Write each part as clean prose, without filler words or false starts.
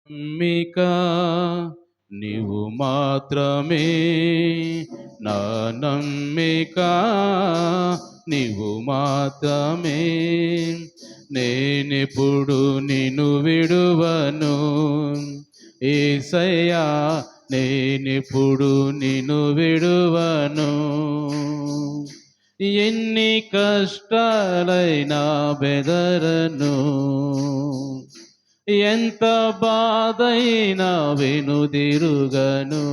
నమ్మిక నీవు మాత్రమే, నా నమ్మిక నీవు మాత్రమే. నేనెప్పుడు నిన్ను విడువను యేసయ్యా, నేనెప్పుడు నిన్ను విడువను. ఎన్ని కష్టాలైనా బెదరను, ఎంత బాధైనా వెనుదిరుగను.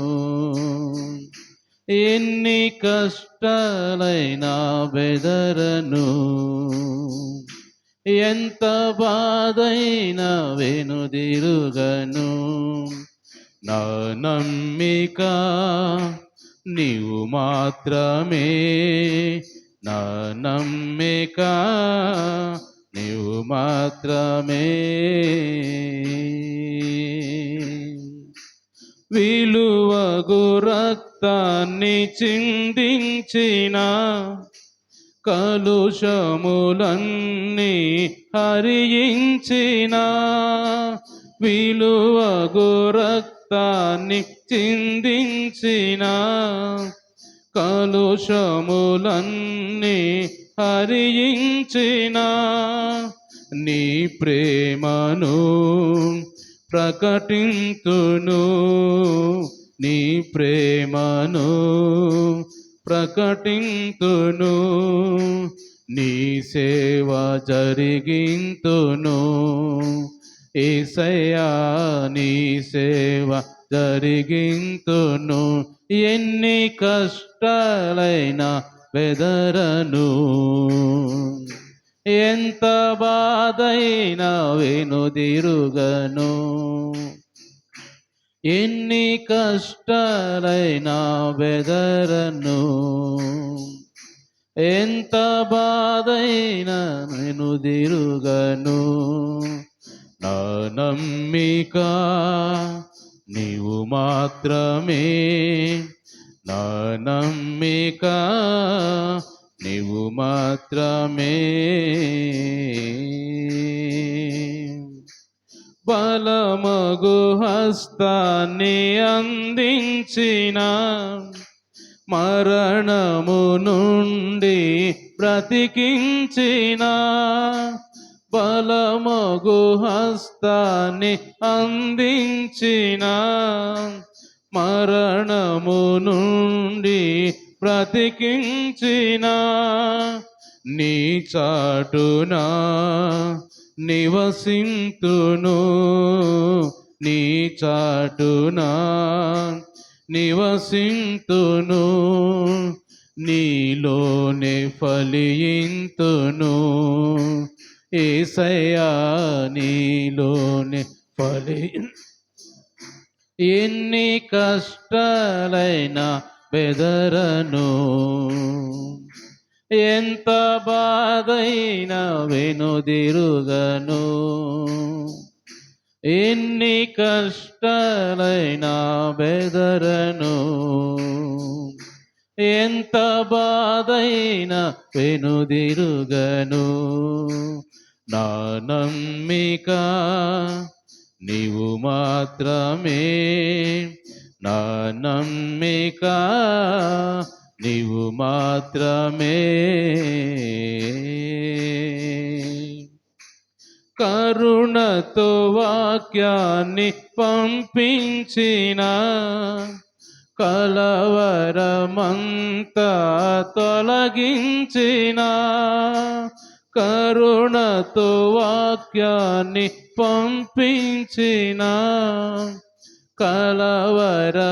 ఎన్ని కష్టాలైనా బెదరను, ఎంత బాధైనా వెనుదిరుగను. నా నమ్మిక నీవు మాత్రమే, నా నమ్మిక నీవు మాత్రమే. విలువగు రక్తాన్ని చిందించిన కలుషములన్నీ హరించిన, విలువగు రక్తాన్ని చిందించిన కలుషములన్నీ హరించిన, నీ ప్రేమను ప్రకటింతును, నీ ప్రేమను ప్రకటింతును, నీ సేవ జరిగింతును. యేసయ్యా నీ సేవ జరిగింతును. ఎన్ని కష్టాలైనా బెదరను, ఎంత బాధైనా వెనుదిరుగను. ఎన్ని కష్టాలైనా బెదరను, ఎంత బాధైనా వెనుదిరుగను. నా నమ్మిక నీవు మాత్రమే, నా నమ్మిక నీవు మాత్రమే. బలమగు హస్తాన్ని అందించిన, మరణము నుండి బ్రతికించిన, బలమగు హస్తాన్ని అందించిన, మరణము నుండి బ్రతికించిన, నీ చాటునా నివసింతును, నీ చాటునా నివసింతును, నీలోనే ఫలింతును. యేసయ్యా నీలోనే ఎన్ని కష్టాలైనా బెదరను, ఎంత బాధైనా వెనుదిరుగను. ఎన్ని కష్టాలైనా బెదరను, ఎంత బాధైనా వెనుదిరుగను. నా నమ్మిక నీవు మాత్రమే, నా నమ్మిక నీవు మాత్రమే. కరుణతో వాక్యాన్ని పంపించిన, కలవరమంతా తొలగించిన, కరుణతో వాక్యాన్ని పంపించిన, కలవరమంతా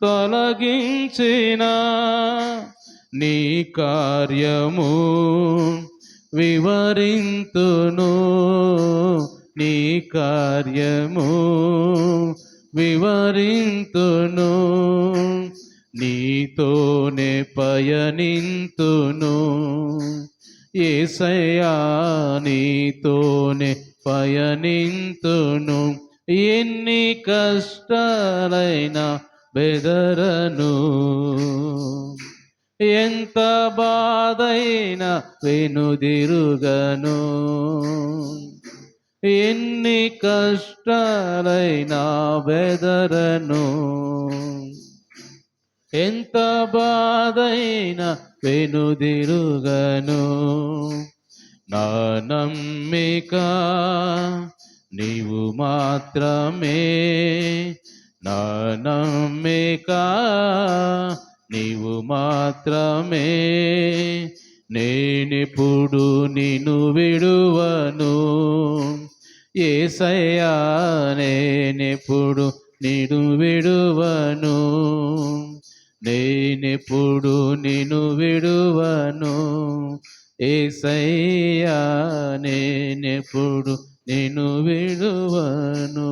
తొలగించిన, నీ కార్యము వివరింతును, నీ కార్యము వివరింతును, నీతోనే పయనింతును. యేసయ్యా నీతోనే పయనింతును. ఎన్ని కష్టాలైనా బెదరను, ఎంత బాధైనా వెనుదిరుగను. ఎన్ని కష్టాలైనా బెదరను, ఎంత బాధైనా వెనుదిరుగను. నా నమ్మిక నీవు మాత్రమే, నా నమ్మిక నీవు మాత్రమే. నేనెప్పుడు నిన్ను విడువను యేసయ్యా, నేనెప్పుడు నిన్ను విడువను, నేనెప్పుడు నిన్ను విడువను యేసయ్యా, నేనెప్పుడు నిన్ను విడువను.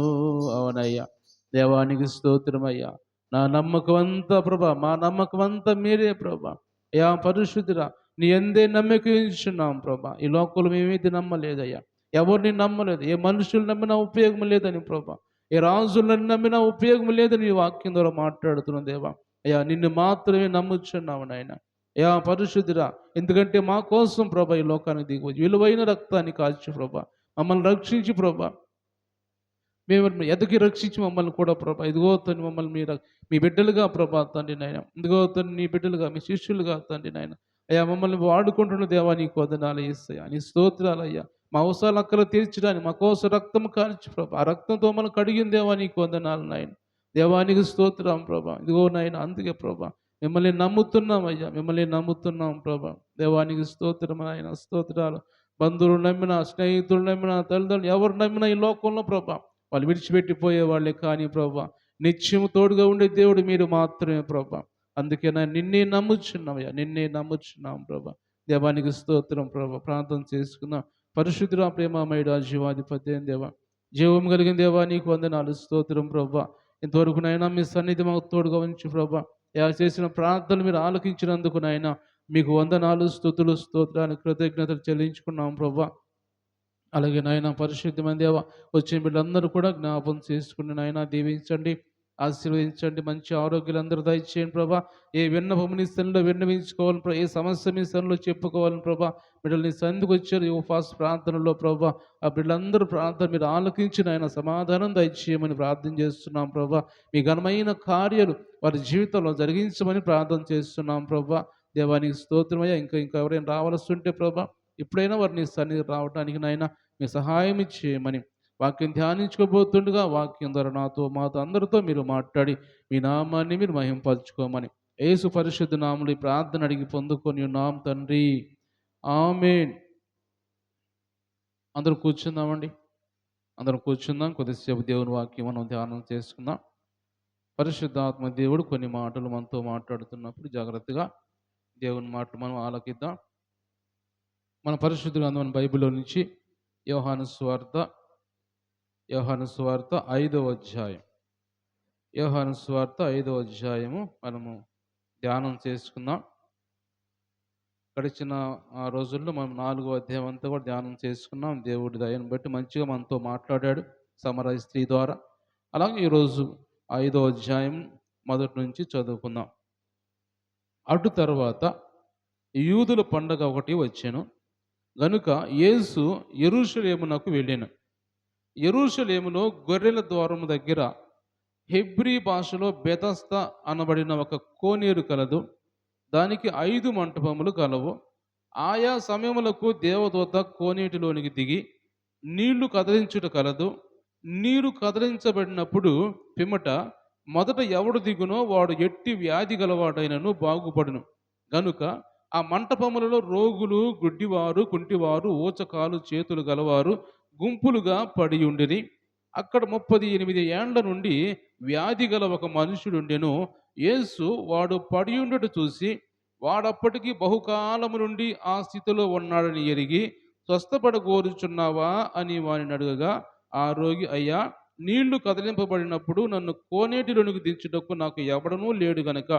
అవునయ్యా, దేవానికి స్తోత్రమయ్యా. నా నమ్మకం అంతా ప్రభా, మా నమ్మకం అంతా మీరే ప్రభా. అయ్యా పరిశుద్ధుడా, నీ ఎందే నమ్మకం ఉంచున్నాం ప్రభా. ఈ లోకంలో మేమైతే నమ్మలేదయ్యా, ఎవరిని నమ్మలేదు. ఏ మనుషులు నమ్మినా ఉపయోగం లేదని ప్రభా, ఏ రాజులను నమ్మినా ఉపయోగం లేదని ఈ వాక్యం ద్వారా మాట్లాడుతున్నాం దేవా. అయ్యా నిన్ను మాత్రమే నమ్ముచున్నాము నాయన. అయ్యా పరిశుద్ధుడా, ఎందుకంటే మా కోసం ప్రభా ఈ లోకానికి దిగువచ్చు విలువైన రక్తాన్ని కాల్చి ప్రభా మమ్మల్ని రక్షించి ప్రభా, మేము ఎదకి రక్షించి మమ్మల్ని కూడా ప్రభా, ఇదిగో తండ్రి మమ్మల్ని మీ బిడ్డలుగా ప్రభా తండ్రి నాయన, ఇదిగో తండ్రి నీ బిడ్డలుగా మీ శిష్యులుగా తండ్రి నాయన. అయ్యా మమ్మల్ని వాడుకుంటున్న దేవా నీకు వదనాలు యేసయ్యా, నీ స్తోత్రాలు అయ్యా. మా అవసరాలు అక్కలు తీర్చడానికి మా కోసం రక్తం కాల్చి ప్రభా, ఆ రక్తంతో మనం కడిగిన దేవా నీకు వందనాలు నాయన. దేవానికి స్తోత్రం ప్రభా, ఇదిగో నాయన. అందుకే ప్రభా మిమ్మల్ని నమ్ముతున్నాం అయ్యా, మిమ్మల్ని నమ్ముతున్నాం ప్రభా. దేవానికి స్తోత్రం నాయన, స్తోత్రాలు. బంధువులు నమ్మినా, స్నేహితులు నమ్మినా, తల్లిదండ్రులు ఎవరు నమ్మినా ఈ లోకంలో ప్రభా వాళ్ళు విడిచిపెట్టిపోయే వాళ్ళే, కానీ ప్రభా నిత్యం తోడుగా ఉండే దేవుడు మీరు మాత్రమే ప్రభా. అందుకే నిన్నే నమ్ముచున్నామయ్యా, నిన్నే నమ్ముచున్నాం ప్రభా. దేవానికి స్తోత్రం ప్రభా. ప్రార్థన చేసుకుందాం. పరిశుద్ధుడా, ప్రేమమయుడా, జీవాధిపతి అయిన దేవా, జీవం కలిగిన దేవా నీకు వందనాలు స్తోత్రం ప్రభా. ఇంతవరకు నైనా మీ సన్నిధి మాకు తోడుగా ఉంచి ప్రభా, చేసిన ప్రార్థనలు మీరు ఆలకించినందుకు నాయన మీకు వందనాలు, స్తుతులు, స్తోత్రాలు, కృతజ్ఞతలు చెల్లించుకున్నాం ప్రభా. అలాగే నాయన పరిశుద్ధమైన దేవ, వచ్చిన బిడ్డలందరూ కూడా జ్ఞాపం చేసుకుని నాయన దీవించండి, ఆశీర్వదించండి. మంచి ఆరోగ్యాలు అందరూ దయచేయండి ప్రభా. ఏ విన్నపము నీ స్థలంలో విన్నవించుకోవాలని ప్రభా, ఏ సమస్య మీ స్థలంలో చెప్పుకోవాలని ప్రభా, బిడ్డలు నీ సందుకు వచ్చారు ఈ ఉపవాస ప్రార్థనలో ప్రభా. ఆ బిడ్డలందరూ ప్రార్థన మీరు ఆలకించిన ఆయన సమాధానం దయచేయమని ప్రార్థన చేస్తున్నాం ప్రభా. మీ ఘనమైన కార్యాలు వారి జీవితంలో జరిగించమని ప్రార్థన చేస్తున్నాం ప్రభా. దేవానికి స్తోత్రమయ్యా. ఇంకా ఎవరైనా రావాల్సి ఉంటే ప్రభా, ఇప్పుడైనా వారిని సన్నిధి రావడానికి నాయన మీ సహాయం చేయమని వాక్యం ధ్యానించుకోబోతుండగా వాక్యం ద్వారా మాతో అందరితో మీరు మాట్లాడి మీ నామాన్ని మీరు మహింపరచుకోమని యేసు పరిశుద్ధ నామములో ఈ ప్రార్థన అడిగి పొందుకొని ఉన్నాం తండ్రి, ఆమేన్. అందరూ కూర్చుందామండి, అందరం కూర్చుందాం. కొద్దిసేపు దేవుని వాక్యం మనం ధ్యానం చేసుకుందాం. పరిశుద్ధాత్మ దేవుడు కొన్ని మాటలు మనతో మాట్లాడుతున్నప్పుడు జాగ్రత్తగా దేవుని మాటలు మనం ఆలకిద్దాం. మన పరిశుద్ధ గ్రంథం బైబిల్లో నుంచి యోహాను సువార్త 5వ అధ్యాయం, యోహాను సువార్త 5వ అధ్యాయము మనము ధ్యానం చేసుకుందాం. గడిచిన రోజుల్లో మనం 4వ అధ్యాయం అంతా కూడా ధ్యానం చేసుకున్నాం. దేవుడి దయను బట్టి మంచిగా మనతో మాట్లాడాడు సమరయ స్త్రీ ద్వారా. అలాగే ఈరోజు 5వ అధ్యాయం మొదటి నుంచి చదువుకుందాం. అటు తర్వాత యూదుల పండగ ఒకటి వచ్చాను గనుక యేసు యెరూషలేమునకు వెళ్ళాను. యెరూషలేములో గొర్రెల ద్వారము దగ్గర హెబ్రీ భాషలో బెతస్దా అనబడిన ఒక కోనేరు కలదు. దానికి 5 మంటపములు కలవు. ఆయా సమయములకు దేవదూత కోనేటిలోనికి దిగి నీళ్లు కదిలించుట కలదు. నీరు కదిలించబడినప్పుడు పిమ్మట మొదట ఎవడు దిగునో వాడు ఎట్టి వ్యాధి గలవాడైనను బాగుపడును. గనుక ఆ మంటపములలో రోగులు, గుడ్డివారు, కుంటివారు, ఊచకాలు చేతులు గలవారు గుంపులుగా పడి ఉండిరి. అక్కడ 38 ఏండ్ల నుండి వ్యాధి గల ఒక మనుషుడుండెను. యేసు వాడు పడి ఉండట చూసి వాడప్పటికి బహుకాలము నుండి ఆ స్థితిలో ఉన్నాడని ఎరిగి స్వస్థపడగోరుచున్నావా అని వారిని అడగగా ఆ రోగి, అయ్యా, నీళ్లు కదిలింపబడినప్పుడు నన్ను కోనేటిలోనికి దించుటకు నాకు ఎవడనూ లేడు గనక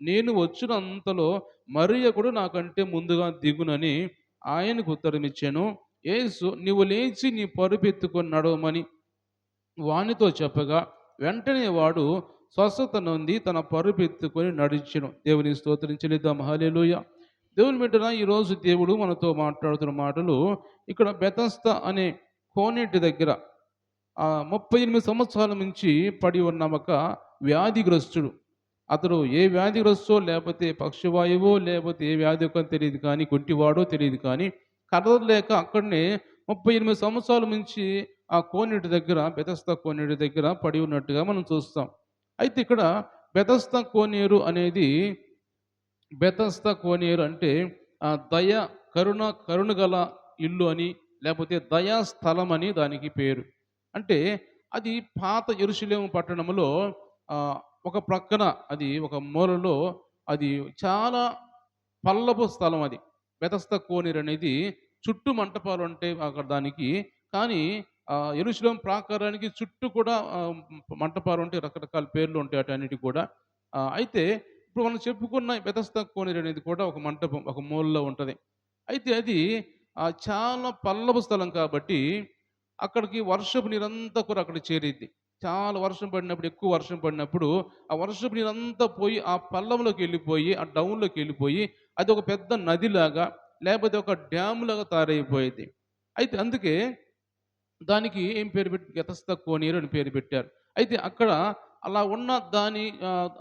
నేను వచ్చినంతలో మరియకుడు నాకంటే ముందుగా దిగునని ఆయనకు ఉత్తరమిచ్చాను. యేసు, నీవు లేచి నీ పరుపెత్తుకొని నడవమని వానితో చెప్పగా వెంటనే వాడు స్వస్థత నొంది తన పరుపెత్తుకొని నడిచెను. దేవుని స్తోత్రం చెల్లిద్దాం. హల్లెలూయా. దేవుని బిడ్డలారా, ఈరోజు దేవుడు మనతో మాట్లాడుతున్న మాటలు ఇక్కడ బెతస్దా అనే కోనేటి దగ్గర 38 సంవత్సరాల నుంచి పడి ఉన్న ఒక వ్యాధిగ్రస్తుడు. అతడు ఏ వ్యాధిగ్రస్తో లేకపోతే పక్షవాయువో లేకపోతే ఏ వ్యాధో తెలియదు కానీ, కుంటివాడో తెలీదు కానీ, కదలలేక అక్కడనే 38 సంవత్సరాల నుంచి ఆ కోనేటి దగ్గర, బెతస్దా కోనేటి దగ్గర పడి ఉన్నట్టుగా మనం చూస్తాం. అయితే ఇక్కడ బెతస్దా కోనేరు అనేది, బెతస్దా కోనేరు అంటే దయ, కరుణ గల ఇల్లు అని, లేకపోతే దయా స్థలం అని దానికి పేరు. అంటే అది పాత యెరూషలేము పట్టణంలో ఒక ప్రక్కన, అది ఒక మూలలో, అది చాలా పల్లపు స్థలం అది. బెతస్దా కోనేరు అనేది చుట్టూ మంటపాలు ఉంటాయి అక్కడ దానికి. కానీ యెరూషలేము ప్రాకారానికి చుట్టూ కూడా మంటపాలు ఉంటాయి. రకరకాల పేర్లు ఉంటాయి వాటన్నిటికి కూడా. అయితే ఇప్పుడు మనం చెప్పుకున్న బెతస్దా కోనేరు అనేది కూడా ఒక మంటపం, ఒక మూలలో ఉంటది. అయితే అది చాలా పల్లపు స్థలం కాబట్టి అక్కడికి వర్షపు నీరంతా కూడా అక్కడికి చేరిద్ది. చాలా వర్షం పడినప్పుడు, ఎక్కువ వర్షం పడినప్పుడు ఆ వర్షపు నీరంతా పోయి ఆ పల్లంలోకి వెళ్ళిపోయి, ఆ డౌన్‌లోకి వెళ్ళిపోయి, అది ఒక పెద్ద నదిలాగా లేకపోతే ఒక డ్యామ్‌లాగా తయారైపోయిద్ది. అయితే అందుకే దానికి ఏం పేరు పెట్టి గెతస్తా కోనేరు అని పేరు పెట్టారు. అయితే అక్కడ అలా ఉన్న దాని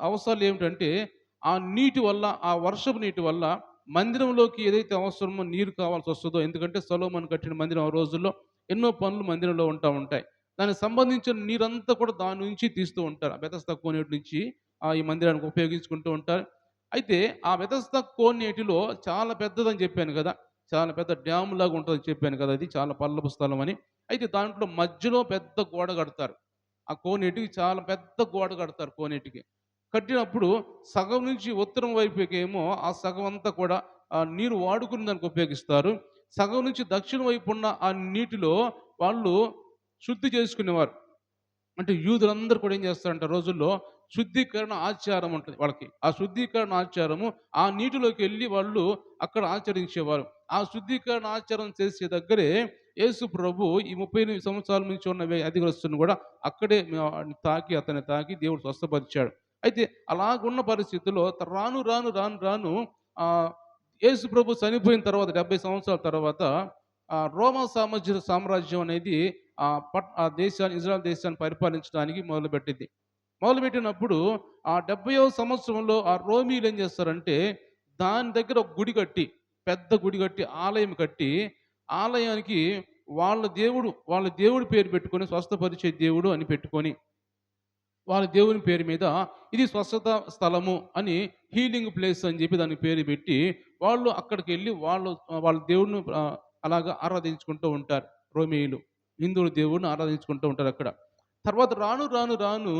అవసరాలు ఏమిటంటే, ఆ నీటి వల్ల, ఆ వర్షపు నీటి వల్ల మందిరంలోకి ఏదైతే అవసరమో నీరు కావాల్సొస్తదో, ఎందుకంటే సొలొమోను కట్టిన మందిరం ఆ రోజుల్లో ఎన్నో పనులు మందిరంలో ఉంటాయి. దానికి సంబంధించిన నీరంతా కూడా దాని నుంచి తీస్తూ ఉంటారు. ఆ బెతస్దా కోనేటి నుంచి ఈ మందిరానికి ఉపయోగించుకుంటూ ఉంటారు. అయితే ఆ బెతస్దా కోనేటిలో చాలా పెద్దదని చెప్పాను గదా! చాలా పెద్ద డ్యామ్‌లాగా ఉంటదని చెప్పాను కదా! అది చాలా పల్లపు స్థలం అని. అయితే దాంట్లో మధ్యలో పెద్ద గోడ కడతారు. ఆ కోనేటికి చాలా పెద్ద గోడ కడతారు కోనేటికి. కట్టినప్పుడు సగం నుంచి ఉత్తరం వైపుకేమో ఆ సగం అంతా కూడా నీరు వాడుకునే దానికి ఉపయోగిస్తారు. సగం నుంచి దక్షిణం వైపు ఉన్న ఆ నీటిలో వాళ్ళు శుద్ధి చేసుకునేవారు. అంటే యూదులందరూ కూడా ఏం చేస్తారంటే ఆ రోజుల్లో శుద్ధీకరణ ఆచారం ఉంటది వాళ్ళకి. ఆ శుద్ధీకరణ ఆచారము ఆ నీటిలోకెళ్ళి వాళ్ళు అక్కడ ఆచరించేవారు. ఆ శుద్ధీకరణ ఆచారం చేసే దగ్గరే యేసు ప్రభు ఈ 38 సంవత్సరాల నుంచి ఉన్న వ్యాధిగ్రస్తుని కూడా అక్కడే అతన్ని తాకి దేవుడు స్వస్థపరిచాడు. అయితే అలాగున్న పరిస్థితుల్లో రాను రాను రాను రాను ఆహ్, యేసు ప్రభు చనిపోయిన తర్వాత 70 సంవత్సరాల తర్వాత రోమా సామ్రాజ్యం అనేది ఆ దేశాన్ని, ఇజ్రాయెల్ దేశాన్ని పరిపాలించడానికి మొదలుపెట్టింది. మొదలుపెట్టినప్పుడు ఆ 70వ సంవత్సరంలో ఆ రోమీయులు ఏం చేస్తారంటే, దాని దగ్గర ఒక గుడి కట్టి, పెద్ద గుడి కట్టి, ఆలయం కట్టి, ఆలయానికి వాళ్ళ దేవుడి పేరు పెట్టుకొని, స్వస్థపరిచే దేవుడు అని పెట్టుకొని, వాళ్ళ దేవుని పేరు మీద ఇది స్వస్థత స్థలము అని, హీలింగ్ ప్లేస్ అని చెప్పి దానికి పేరు పెట్టి, వాళ్ళు అక్కడికెళ్ళి వాళ్ళ దేవుడిని అలాగా ఆరాధించుకుంటూ ఉంటారు రోమీయులు. హిందువుల దేవుడిని ఆరాధించుకుంటూ ఉంటారు అక్కడ. తర్వాత రాను రాను రాను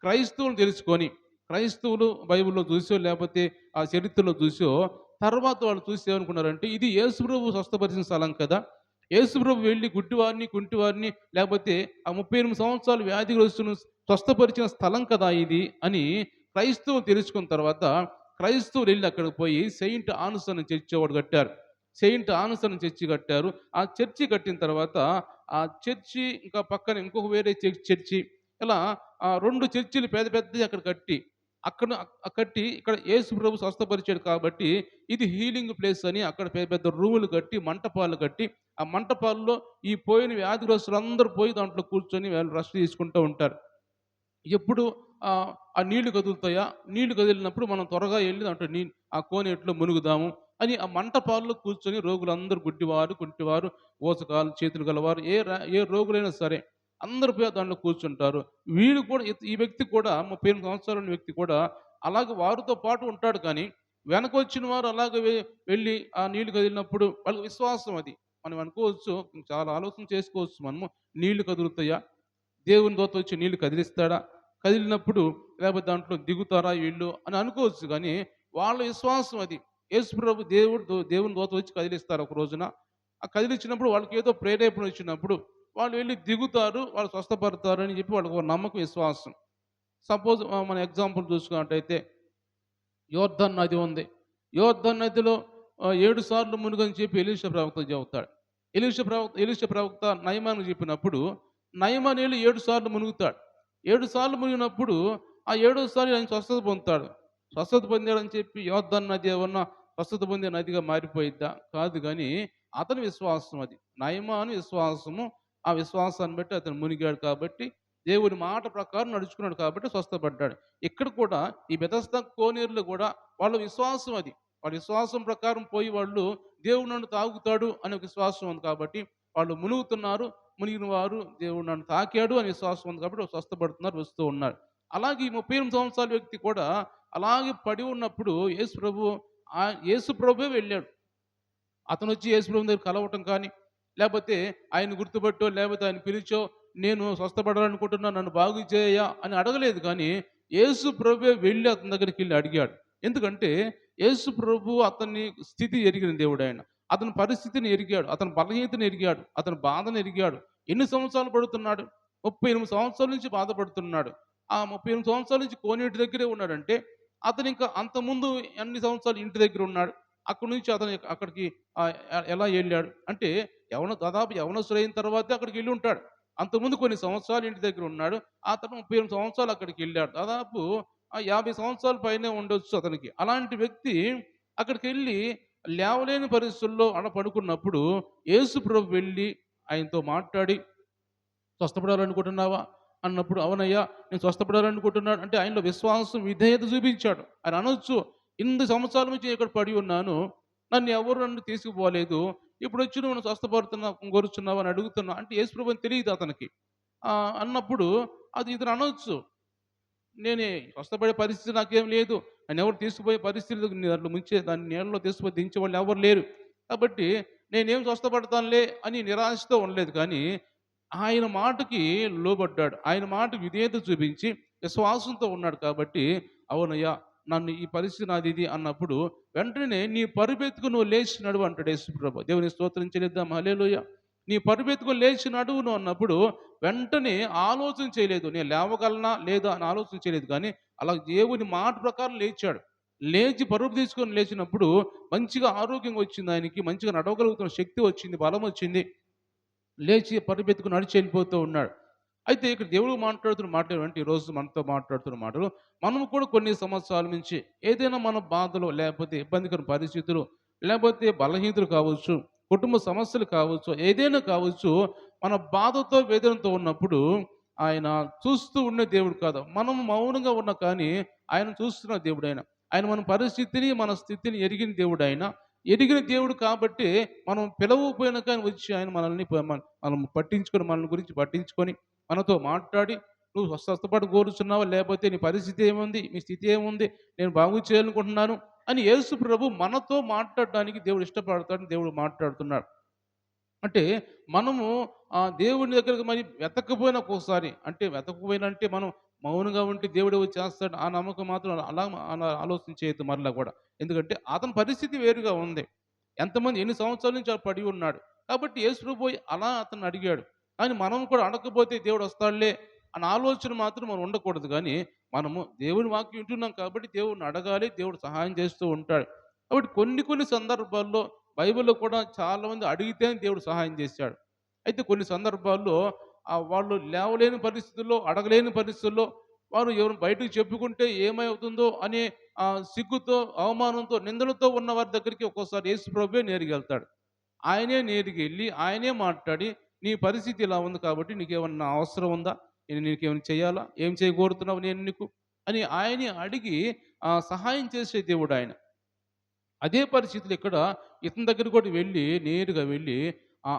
క్రైస్తవులు తెలుసుకొని, క్రైస్తవులు బైబిల్‌లో చూసో లేకపోతే ఆ చరిత్రలో చూసో, తర్వాత వాళ్ళు చూసి ఏమనుకున్నారంటే, ఇది యేసుప్రభు స్వస్థపరిచిన స్థలం కదా! యేసుప్రభు వెళ్లి గుడ్డివారిని, కుంటివారిని, లేకపోతే ఆ 38 సంవత్సరాలు వ్యాధిగ్రస్తులను స్వస్థపరిచిన స్థలం కదా ఇది అని క్రైస్తవులు తెలుసుకున్న తర్వాత, క్రైస్తవులు ఎళ్లి అక్కడికి పోయి సెయింట్ ఆనస్ అనే చర్చ్ ఒకటి కట్టారు. సెయింట్ ఆనస్ అనే చర్చి కట్టారు. ఆ చర్చి కట్టిన తర్వాత ఆ చర్చి ఇంకా పక్కన ఇంకొక వేరే చర్చి, ఇలా 2 చర్చిలు పెద్ద పెద్దయి అక్కడ కట్టి, అక్కడ కట్టి ఇక్కడ యేసు ప్రభు స్వస్థపరిచాడు కాబట్టి ఇది హీలింగ్ ప్లేస్ అని అక్కడ పెద్ద పెద్ద రూములు కట్టి, మంటపాలు కట్టి, ఆ మంటపాల్లో ఈ పోయిన వ్యాధిగ్రస్తులందరూ పోయి దాంట్లో కూర్చొని వాళ్ళు రెస్ట్ తీసుకుంటూ ఉంటారు. ఎప్పుడు ఆ నీళ్లు కదులుతాయా? నీళ్లు కదిలినప్పుడు మనం త్వరగా ఎళ్లి దాంట్లో ఆ కోనేటిలో మునుగుదాము అని ఆ మంటపాల్లో కూర్చొని రోగులందరూ, గుడ్డివారు, కుంటివారు, ఊచకాలు చేతులు గలవారు, ఏ రోగులైనా సరే అందరూ పోయి దాంట్లో కూర్చుంటారు. వీడు కూడా ఈ వ్యక్తి కూడా 38 సంవత్సరాల ఉన్న వ్యక్తి కూడా అలాగే వారితో పాటు ఉంటాడు కానీ, వెనకొచ్చిన వారు అలాగే వెళ్ళి ఆ నీళ్లు కదిలినప్పుడు వాళ్ళకి విశ్వాసం అది. మనం అనుకోవచ్చు, చాలా ఆలోచన చేసుకోవచ్చు మనము. నీళ్లు కదులుతాయా? దేవుని దూత వచ్చి నీళ్లు కదిలిస్తాడా? కదిలినప్పుడు లేకపోతే దాంట్లో దిగుతారా వీళ్ళు అని అనుకోవచ్చు గానీ, వాళ్ళ విశ్వాసం అది. యేసుప్రభు దేవుని దూత వచ్చి కదిలిస్తారు ఒక రోజున. ఆ కదిలిచ్చినప్పుడు వాళ్ళకి ఏదో ప్రేరేపణ వచ్చినప్పుడు వాళ్ళు వెళ్లి దిగుతారు, వాళ్ళు స్వస్థపడతారు అని చెప్పి వాళ్ళకి ఒక నమ్మకం, విశ్వాసం. సపోజ్ మన ఎగ్జాంపుల్ చూసుకున్నట్టయితే యోర్దాను నది ఉంది. యోర్దాను నదిలో 7 సార్లు మునుగని చెప్పి ఎలీషా ప్రవక్త చెబుతాడు. ఎలీషా ప్రవక్త నయమానుకు చెప్పినప్పుడు నయమాను ఎళ్లి 7 సార్లు మునుగుతాడు. 7 సార్లు మునిగినప్పుడు ఆ ఏడోసారి ఆయన స్వస్థత పొందుతాడు. స్వస్థత పొందాడని చెప్పి యోర్దాను నది ఏమన్నా స్వస్థత పొందే నదిగా మారిపోయిద్దా? కాదు గానీ అతని విశ్వాసం అది. నయమాను విశ్వాసము ఆ విశ్వాసాన్ని బట్టి అతను మునిగాడు కాబట్టి, దేవుని మాట ప్రకారం నడుచుకున్నాడు కాబట్టి స్వస్థపడ్డాడు. ఇక్కడ కూడా ఈ బెతస్దా కోనేరులో కూడా వాళ్ళ విశ్వాసం అది. వాళ్ళ విశ్వాసం ప్రకారం పోయి వాళ్ళు దేవుడు నన్ను తాకుతాడు అనే విశ్వాసం ఉంది కాబట్టి వాళ్ళు మునుగుతున్నారు. మునిగిన వారు దేవుడు నన్ను తాకాడు అనే విశ్వాసం ఉంది కాబట్టి వాళ్ళు స్వస్థపడుతున్నారు, వస్తూ ఉన్నారు. అలాగే ఈ 38 సంవత్సరాల వ్యక్తి కూడా అలాగే పడి ఉన్నప్పుడు యేసు ప్రభువే వెళ్ళాడు. అతనొచ్చి యేసు ప్రభువు దగ్గర కలవటం కానీ, లేపోతే ఆయన్ని గుర్తుపట్టో, లేపోతే ఆయన పిలిచో, నేను స్వస్థపడాలనుకుంటున్నాను నన్ను బాగు చేయ అని అడగలేదు కానీ, యేసు ప్రభువే వెళ్ళి అతని దగ్గరికెళ్ళి అడిగాడు. ఎందుకంటే, యేసు ప్రభువు అతని స్థితి ఎరిగిన దేవుడాయన. అతని పరిస్థితిని ఎరిగాడు. అతని బలహీనతను ఎరిగాడు. అతని బాధను ఎరిగాడు. ఎన్ని సంవత్సరాలు పడుతున్నాడు? 38 సంవత్సరాల నుంచి బాధపడుతున్నాడు. ఆ 38 సంవత్సరాల నుంచి కోనేటి దగ్గరే ఉన్నాడంటే, అతనింకా అంతకుముందు ఎన్ని సంవత్సరాలు ఇంటి దగ్గర ఉన్నాడు? అక్కడి నుంచి అతను అక్కడికి ఎలా ఎళ్ళాడు? అంటే దాదాపు యవ్వనస్తుడైన తర్వాతే అక్కడికెళ్ళి ఉంటాడు. అంతకుముందు కొన్ని సంవత్సరాలు ఇంటి దగ్గర ఉన్నాడు. ఆ తర్వాత 38 సంవత్సరాలు అక్కడికెళ్ళాడు. దాదాపు 50 సంవత్సరాల పైనే ఉండొచ్చు అతనికి. అలాంటి వ్యక్తి అక్కడికెళ్ళి లేవలేని పరిస్థితుల్లో పడుకున్నప్పుడు యేసు ప్రభు వెళ్ళి ఆయనతో మాట్లాడి, "స్వస్థపడాలనుకుంటున్నావా?" అన్నప్పుడు, "అవునయ్యా! నేను స్వస్థపడాలనుకుంటున్నాను." అంటే ఆయనలో విశ్వాసం, విధేయత చూపించాడు. ఆయన అనొచ్చు, "ఇన్ని సంవత్సరాల నుంచి నేను ఇక్కడ పడి ఉన్నాను. నన్ను తీసుకుపోలేదు. ఇప్పుడొచ్చి నువ్వు నన్ను కోరుచున్నావు అని అడుగుతున్నావు." అంటే యేసు ప్రభువుని తెలీదు అతనికి. అన్నప్పుడు అది ఇతను అనొచ్చు, నేనే స్వస్థపడే పరిస్థితి నాకేం లేదు. నన్నెవరు తీసుకుపోయే పరిస్థితి లేదు. దాంట్లో దాన్ని నీళ్ళలో తీసుకుపోయి దించేవాళ్ళు ఎవరు లేరు. కాబట్టి నేనేం స్వస్థపడతానులే అని నిరాశతో ఉండలేదు కానీ, ఆయన మాటకి లోబడ్డాడు. ఆయన మాటకి విధేయత చూపించి విశ్వాసంతో ఉన్నాడు కాబట్టి, అవునయ్యా! నన్ను ఈ పరిస్థితి నాదిది అన్నప్పుడు వెంటనే నీ పరుపెత్తుకు నువ్వు లేచి నడువు అంటాడు యేసుప్రభు. దేవునికి స్తోత్రం చెల్లిద్దాం. హల్లెలూయా! నీ పరుపెత్తుకొని లేచి నడువును అన్నప్పుడు వెంటనే ఆలోచన చేయలేదు. నేను లేవగలనా? లేదా? అని ఆలోచన చేయలేదు కానీ, అలా దేవుని మాట ప్రకారం లేచాడు. లేచి పరుపు తీసుకొని లేచినప్పుడు మంచిగా ఆరోగ్యం వచ్చింది ఆయనకి. మంచిగా నడవగలుగుతున్న శక్తి వచ్చింది, బలం వచ్చింది. లేచి పరుపెత్తుకొని నడిచి వెళ్ళిపోతూ ఉన్నాడు. అయితే ఇక్కడ దేవుడు మాట్లాడుతున్న మాటలు ఏంటంటే, ఈరోజు మనతో మాట్లాడుతున్న మాటలు, మనము కూడా కొన్ని సంవత్సరాల నుంచి ఏదైనా మన బాధలు, లేకపోతే ఇబ్బందికర పరిస్థితులు, లేకపోతే బలహీనతలు కావచ్చు, కుటుంబ సమస్యలు కావచ్చు, ఏదైనా కావచ్చు, మన బాధతో, వేదనతో ఉన్నప్పుడు ఆయన చూస్తూ ఉండే దేవుడు కాదు. మనం మౌనంగా ఉన్నా కానీ ఆయన చూస్తున్న దేవుడాయన. ఆయన మన పరిస్థితిని, మన స్థితిని ఎరిగిన దేవుడాయన. ఎరిగిన దేవుడు కాబట్టి మనం పిలవకపోయినా కానీ వచ్చి ఆయన మనం పట్టించుకొని, మన గురించి పట్టించుకొని మనతో మాట్లాడి, "నువ్వు స్వస్థపడి కోరుచున్నావా? లేకపోతే నీ పరిస్థితి ఏముంది? నీ స్థితి ఏముంది? నేను బాగు చేయాలనుకుంటున్నాను" అని యేసు ప్రభు మనతో మాట్లాడడానికి దేవుడు ఇష్టపడతాడని దేవుడు మాట్లాడుతున్నాడు. అంటే మనము దేవుని దగ్గరికి మరి వెతకపోయినా ఒక్కోసారి అంటే వెతకపోయినా అంటే మనం మౌనంగా ఉంటే దేవుడే వచ్చి చేస్తాడు. ఆ నమ్మకం మాత్రం అలా ఆలోచన చేయొద్దు మరలా కూడా. ఎందుకంటే అతని పరిస్థితి వేరుగా ఉంది. ఎన్ని సంవత్సరాల నుంచి పడి ఉన్నాడు. కాబట్టి యేసు ప్రభు పోయి అలా అతన్ని అడిగాడు. కానీ మనం కూడా అడగకపోతే దేవుడు వస్తాడులే అన్న ఆలోచన మాత్రం మనం ఉండకూడదు గానీ, మనము దేవుని వాక్యం వింటున్నాం కాబట్టి దేవుడిని అడగాలి. దేవుడు సహాయం చేస్తూ ఉంటాడు. కాబట్టి కొన్ని సందర్భాల్లో బైబిల్‌లో కూడా చాలామంది అడిగితేనే దేవుడు సహాయం చేశాడు. అయితే కొన్ని సందర్భాల్లో వాళ్ళు లేవలేని పరిస్థితుల్లో, అడగలేని పరిస్థితుల్లో వారు ఎవరు బయటకు చెప్పుకుంటే ఏమవుతుందో అనే సిగ్గుతో, అవమానంతో, నిందలతో ఉన్న వారి దగ్గరికి ఒక్కోసారి యేసు ప్రభువే నేరుగెళ్తాడు. ఆయనే నేరుగెళ్ళి, ఆయనే మాట్లాడి, "నీ పరిస్థితి ఇలా ఉంది కాబట్టి నీకేమన్నా అవసరం ఉందా? నేను నీకేమైనా చేయాలా? ఏం చేయగోరుతున్నావు నేను నీకు?" అని ఆయనే అడిగి సహాయం చేసే దేవుడాయన. అదే పరిస్థితిలో ఇక్కడ ఇతని దగ్గర కూడా నేరుగా వెళ్ళి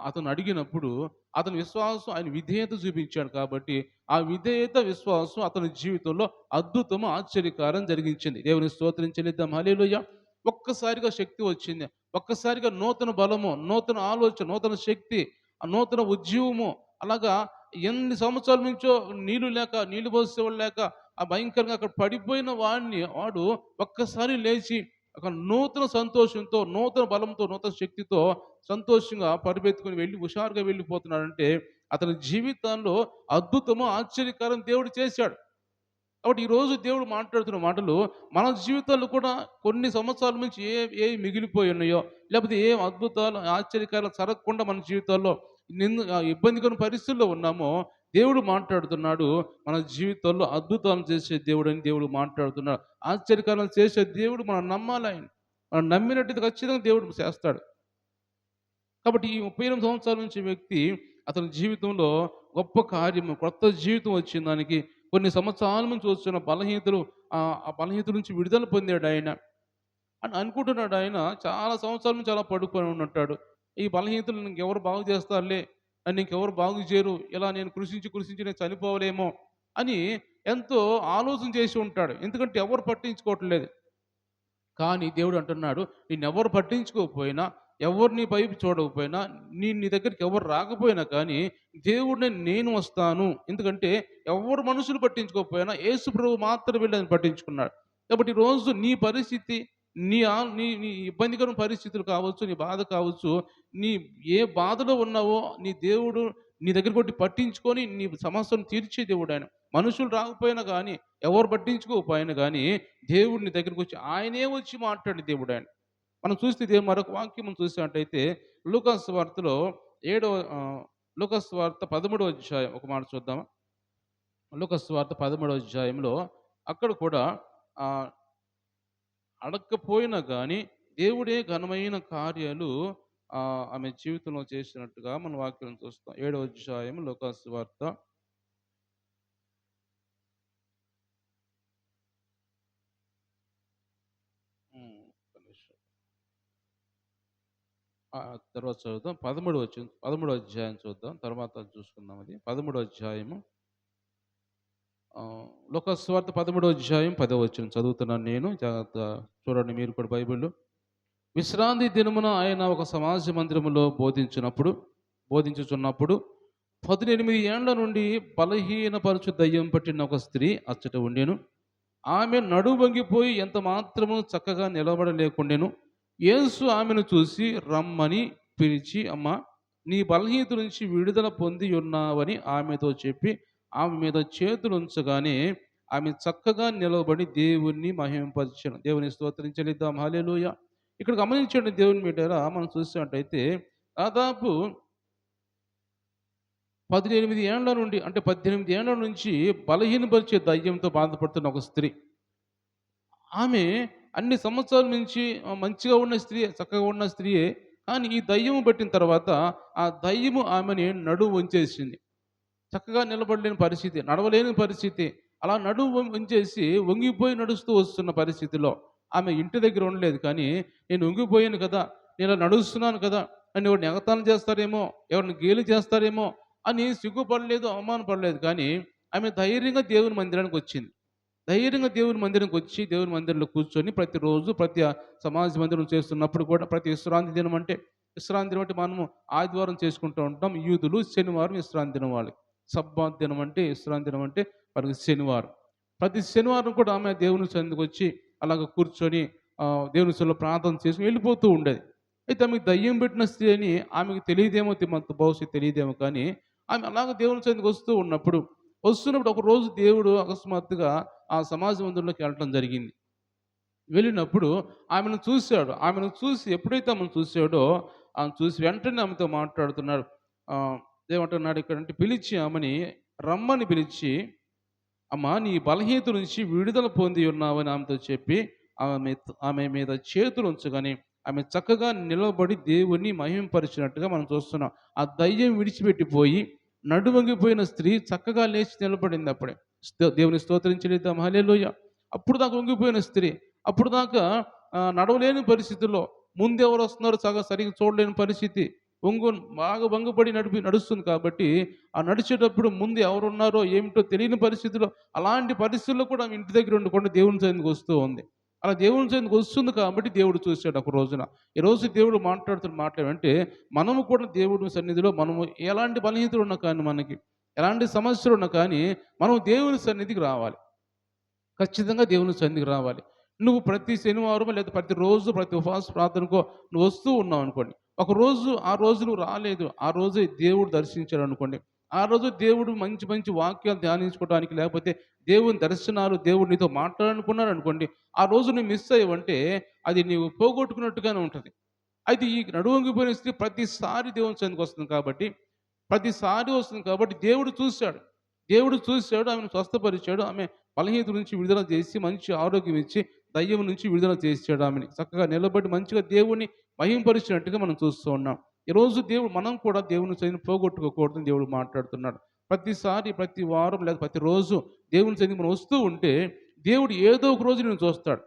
అతను అడిగినప్పుడు అతని విశ్వాసం ఆయన విధేయత చూపించాడు కాబట్టి ఆ విధేయత, విశ్వాసం అతని జీవితంలో అద్భుతము, ఆశ్చర్యకారం జరిగించింది. దేవుని స్తోత్రం చెల్లిద్దాం. హల్లెలూయా! ఒక్కసారిగా శక్తి వచ్చింది. ఒక్కసారిగా నూతన బలము, నూతన ఆలోచన, నూతన శక్తి, నూతన ఉజ్జీవము అలాగా ఎన్ని సంవత్సరాల నుంచో నీళ్లు పోసేవాళ్ళు లేక భయంకరంగా అక్కడ పడిపోయిన వాడు ఒక్కసారి లేచి ఒక నూతన సంతోషంతో, నూతన బలంతో, నూతన శక్తితో సంతోషంగా పరుపెత్తుకొని హుషారుగా వెళ్ళిపోతున్నాడంటే, అతని జీవితంలో అద్భుతము, ఆశ్చర్యకరం దేవుడు చేశాడు. కాబట్టి ఈరోజు దేవుడు మాట్లాడుతున్న మాటలు మన జీవితాల్లో కూడా కొన్ని సంవత్సరాల నుంచి ఏవి మిగిలిపోయి ఉన్నాయో, లేకపోతే ఏం అద్భుతాలు, ఆశ్చర్యకారాలు జరగకుండా మన జీవితాల్లో ఇబ్బందికర పరిస్థితుల్లో ఉన్నామో, దేవుడు మాట్లాడుతున్నాడు. మన జీవితంలో అద్భుతాలు చేసే దేవుడని దేవుడు మాట్లాడుతున్నాడు. ఆశ్చర్యకారాలు చేసే దేవుడు మనం నమ్మాలి ఆయన. మనం నమ్మినట్టు ఖచ్చితంగా దేవుడు చేస్తాడు. కాబట్టి ఈ 38 సంవత్సరాల నుంచి వ్యక్తి అతని జీవితంలో గొప్ప కార్యము, కొత్త జీవితం వచ్చిన దానికి కొన్ని సంవత్సరాల నుంచి వస్తున్న బలహీనతలు, ఆ బలహీనత నుంచి విడుదల పొందాడు ఆయన. అని అనుకుంటున్నాడు ఆయన. చాలా సంవత్సరాల నుంచి అలా పడుకొని ఉండుంటాడు. ఈ బలహీనతలు ఇంకెవరు బాగు చేస్తారులే, నన్ను ఇంకెవరు బాగు చేయరు. ఇలా నేను కృషించి, కృషించి నేను చనిపోవాలేమో అని ఎంతో ఆలోచన చేసి ఉంటాడు. ఎందుకంటే ఎవరు పట్టించుకోవట్లేదు. కానీ దేవుడు అంటున్నాడు, నిన్నెవరు పట్టించుకోకపోయినా, ఎవరు నీ వైపు చూడకపోయినా, నీ దగ్గరికి ఎవరు రాకపోయినా కానీ, దేవుడిని నేను వస్తాను. ఎందుకంటే ఎవరు మనుషులు పట్టించుకోకపోయినా, యేసు ప్రభువు మాత్రం వెళ్లి ఆయన పట్టించుకున్నాడు. కాబట్టి ఈరోజు నీ పరిస్థితి, నీ నీ ఇబ్బందికరమైన పరిస్థితులు కావచ్చు, నీ బాధ కావచ్చు, నీ ఏ బాధలో ఉన్నావో నీ దేవుడు నీ దగ్గరికి వచ్చి పట్టించుకొని నీ సమస్యను తీర్చే దేవుడు ఆయన. మనుషులు రాకపోయినా గానీ, ఎవరు పట్టించుకోకపోయినా గానీ, దేవుడు నీ దగ్గరికి వచ్చి ఆయనే వచ్చి మాట్లాడే దేవుడు ఆయన. మనం చూస్తే మరొక వాక్యం మనం చూసినట్టయితే లూకాసు వార్తలో లూకాసు వార్త 13వ అధ్యాయం ఒక మాట చూద్దామా? లూకాసు వార్త 13వ అధ్యాయంలో అక్కడ కూడా ఆహ్, అడక్కపోయినా గానీ దేవుడే ఘనమైన కార్యాలు ఆమె జీవితంలో చేసినట్టుగా మన వాక్యం చూస్తాం. 7వ అధ్యాయం లూకాసు వార్త. ఒక్క నిమిషం. తర్వాత చదువుదాం. 13వ అధ్యాయం చూద్దాం. తర్వాత చూసుకుందాం అది. 13వ అధ్యాయము. లూకా సువార్త 13వ అధ్యాయం 10వ వచనం చదువుతున్నాను నేను. జాగ్రత్తగా చూడండి మీరు కూడా బైబిల్‌లో. విశ్రాంతి దినమున ఆయన ఒక సమాజ మందిరములో బోధించుచున్నప్పుడు 18 ఏండ్ల నుండి బలహీనపరచు దయ్యం పట్టిన ఒక స్త్రీ అచ్చట ఉండెను. ఆమె నడుము వంగిపోయి ఎంత మాత్రము చక్కగా నిలబడలేకుండెను. యేసు ఆమెను చూసి రమ్మని పిలిచి, అమ్మా, నీ బలహీనత నుంచి విడుదల పొంది ఉన్నావని ఆమెతో చెప్పి ఆమె మీద చేతులుంచగానే ఆమె చక్కగా నిలబడి దేవుణ్ణి మహిమపరచెను. దేవుని స్తోత్రం చెల్లిద్దాం. హల్లెలూయా. ఇక్కడ గమనించండి దేవుని బిడ్డలారా, మనం చూసినట్టయితే దాదాపు 18 ఏండ్ల నుండి, అంటే 18 ఏండ్ల నుంచి బలహీనపరిచే దయ్యంతో బాధపడుతున్న ఒక స్త్రీ. ఆమె అన్ని సంవత్సరాల నుంచి మంచిగా ఉన్న స్త్రీ, చక్కగా ఉన్న స్త్రీయే. కానీ ఈ దయ్యము పట్టిన తర్వాత ఆ దయ్యము ఆమెని నడుము వంచేసింది. చక్కగా నిలబడలేని పరిస్థితి, నడవలేని పరిస్థితి. అలా నడుము వంచేసి వంగిపోయి నడుస్తూ వస్తున్న పరిస్థితిలో ఆమె ఇంటి దగ్గర ఉండలేదు. కానీ నేను వంగిపోయాను కదా, నేను ఇలా నడుస్తున్నాను కదా, నన్ను ఎవరిని ఎగతాళం చేస్తారేమో, ఎవరిని గేలి చేస్తారేమో అని సిగ్గుపడలేదు, అవమానపడలేదు. కానీ ఆమె ధైర్యంగా దేవుని మందిరానికి వచ్చింది. ధైర్యంగా దేవుని మందిరంకి వచ్చి దేవుని మందిరంలో కూర్చొని ప్రతిరోజు సమాజ మందిరం చేస్తున్నప్పుడు కూడా ప్రతి విశ్రాంతి దినం అంటే మనము ఆదివారం చేసుకుంటూ ఉంటాం. యూదులు శనివారం విశ్రాంతి దినం వాళ్ళకి. సబ్బాత్ దినం అంటే విశ్రాంతి దినం అంటే వారికి శనివారం. ప్రతి శనివారం కూడా ఆమె దేవుని సన్నిధికి వచ్చి అలాగ కూర్చొని దేవుని సన్నిధిలో ప్రార్థన చేసుకుని వెళ్ళిపోతూ ఉండేది. అయితే ఆమెకు దయ్యం పెట్టిన స్త్రీ అని ఆమెకు తెలియదేమో, భవిష్యత్తు తెలియదేమో, కానీ ఆమె అలాగ దేవుని సన్నిధికి వస్తున్నప్పుడు ఒకరోజు దేవుడు అకస్మాత్తుగా ఆ సమాజ మందిరంలోకి వెళ్ళటం జరిగింది. వెళ్ళినప్పుడు ఆమెను చూశాడు. ఆమెను చూసి ఎప్పుడైతే ఆమెను చూసాడో, ఆమెను చూసి వెంటనే ఆమెతో మాట్లాడుతున్నాడు. ఏమంటున్నాడు ఇక్కడంటే, పిలిచి ఆమెని రమ్మని పిలిచి, అమ్మా, నీ బలహీనత నుంచి విడుదల పొంది ఉన్నావని ఆమెతో చెప్పి ఆమె మీద చేతులు ఉంచగానే ఆమె చక్కగా నిలబడి దేవుణ్ణి మహిమపరిచినట్టుగా మనం చూస్తున్నాం. ఆ దయ్యం విడిచిపెట్టిపోయి నడువంగిపోయిన స్త్రీ చక్కగా లేచి నిలబడింది. అప్పుడే దేవుని స్తోత్రం చెల్లిద్దాం. హల్లెలూయా. అప్పుడు దాకా వంగిపోయిన స్త్రీ, అప్పుడు దాకా నడవలేని పరిస్థితుల్లో, ముందెవరు వస్తున్నారో సరిగ్గా చూడలేని పరిస్థితి, బాగా వంగుపడి నడుస్తుంది కాబట్టి ఆ నడిచేటప్పుడు ముందు ఎవరున్నారో ఏమిటో తెలియని పరిస్థితిలో, అలాంటి పరిస్థితుల్లో కూడా ఆమె ఇంటి దగ్గర ఉండకుండా దేవుని సన్నిధికి వస్తూ ఉంది. అలా దేవుని సన్నిధికి వస్తుంది కాబట్టి దేవుడు చూశాడు ఒక రోజున. ఈరోజు దేవుడు మాట్లాడంటే మనము కూడా దేవుడి సన్నిధిలో మనము ఎలాంటి బలహీనతలు ఉన్నా కానీ, మనకి ఎలాంటి సమస్యలు ఉన్నా కానీ మనం దేవుని సన్నిధికి రావాలి. ఖచ్చితంగా దేవుని సన్నిధికి రావాలి. నువ్వు ప్రతి శనివారం లేదా ప్రతిరోజు ప్రతి ఉపవాస ప్రార్థనకో నువ్వు వస్తూ ఉన్నావు అనుకోండి. ఆ రోజు నువ్వు రాలేదు, ఆ రోజే దేవుడు దర్శించాడు అనుకోండి. ఆ రోజు దేవుడు మంచి మంచి వాక్యాలు ధ్యానించుకోవడానికి, లేకపోతే దేవుని దర్శనాలు, దేవుడు నీతో మాట్లాడాలనుకున్నాడు అనుకోండి. ఆ రోజు నువ్వు మిస్ అయ్యావంటే అది నీవు పోగొట్టుకున్నట్టుగానే ఉంటుంది. అయితే ఈ నడువంగిపోయిన స్త్రీ ప్రతిసారి దేవుని సన్నిధికి వస్తుంది కాబట్టి దేవుడు చూశాడు, ఆమెను స్వస్థపరిచాడు. ఆమె బలహీనత నుంచి విడుదల చేసి మంచి ఆరోగ్యం ఇచ్చి దయ్యం నుంచి విడుదల చేసాడు. ఆమెని చక్కగా నిలబడి మంచిగా దేవుణ్ణి మహింపరిచినట్టుగా మనం చూస్తూ ఉన్నాం. ఈరోజు మనం కూడా దేవుని సన్నిధిని పోగొట్టుకోకూడదని దేవుడు మాట్లాడుతున్నాడు. ప్రతిసారి, ప్రతి వారం లేదా ప్రతిరోజు దేవుని సన్నిధికి మనం వస్తూ ఉంటే దేవుడు ఏదో ఒక రోజు నిన్ను చూస్తాడు.